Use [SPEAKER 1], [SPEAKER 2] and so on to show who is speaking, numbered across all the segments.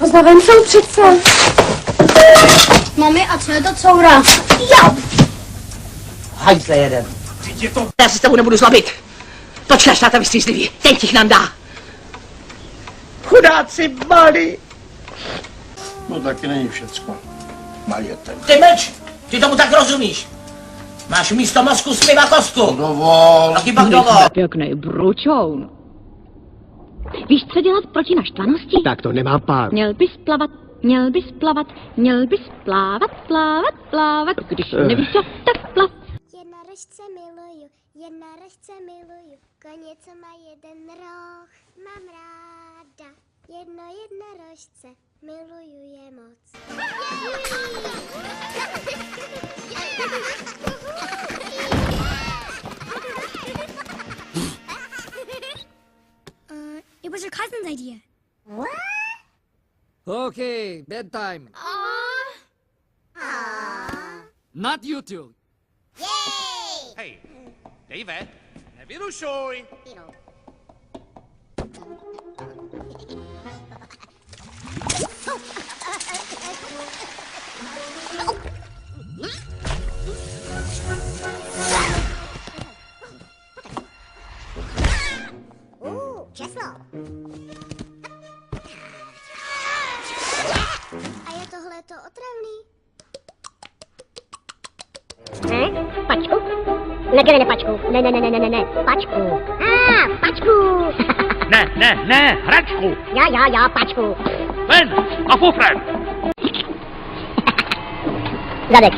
[SPEAKER 1] Poznávám jsou přece. Mami, a co je to coura?
[SPEAKER 2] Jo! Hajzle jeden. Já se s tebou nebudu zlobit. Počkáš na to vystřízlivý. Ten ti nám dá. Chudáci malí.
[SPEAKER 3] No taky není všecko. Majetek.
[SPEAKER 2] Ty mlč! Ty tomu tak rozumíš. Máš místo mozku sliva kostku.
[SPEAKER 3] Dovol.
[SPEAKER 2] Taky pak dovol.
[SPEAKER 4] Pěkný bručoun. Víš, co dělat proti naštvanosti?
[SPEAKER 5] Tak to nemá pár.
[SPEAKER 4] Měl bys plavat, měl bys plavat, měl bys plávat, plávat, plávat. Když nevíš co, tak plav.
[SPEAKER 6] Jednorožce miluju, jednorožce miluju, koně, co má jeden roh, mám ráda. Jednorožce, miluju je moc.
[SPEAKER 1] It was your cousin's idea.
[SPEAKER 6] What?
[SPEAKER 5] Okay, bedtime. Not you two.
[SPEAKER 6] Yay!
[SPEAKER 7] Hej, Dave, nevyrušuj.
[SPEAKER 6] Česlo. A je tohleto otravný?
[SPEAKER 8] Pačku? Ne, pačku. Ne, pačku. Pačku.
[SPEAKER 7] Ne, hračku.
[SPEAKER 8] Já, pačku.
[SPEAKER 7] Ven, a fufrem.
[SPEAKER 8] Zadek.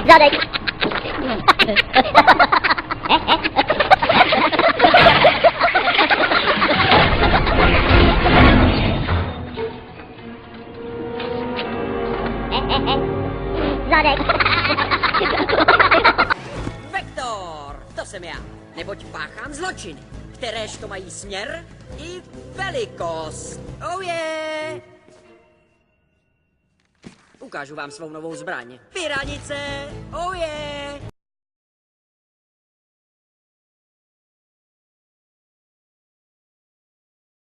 [SPEAKER 8] Zadek. Zadek.
[SPEAKER 9] Vektor, to jsem já, neboť páchám zločiny, kteréž to mají směr i velikost. Oh yeah! Ukážu vám svou novou zbraň. Piranice, oh yeah!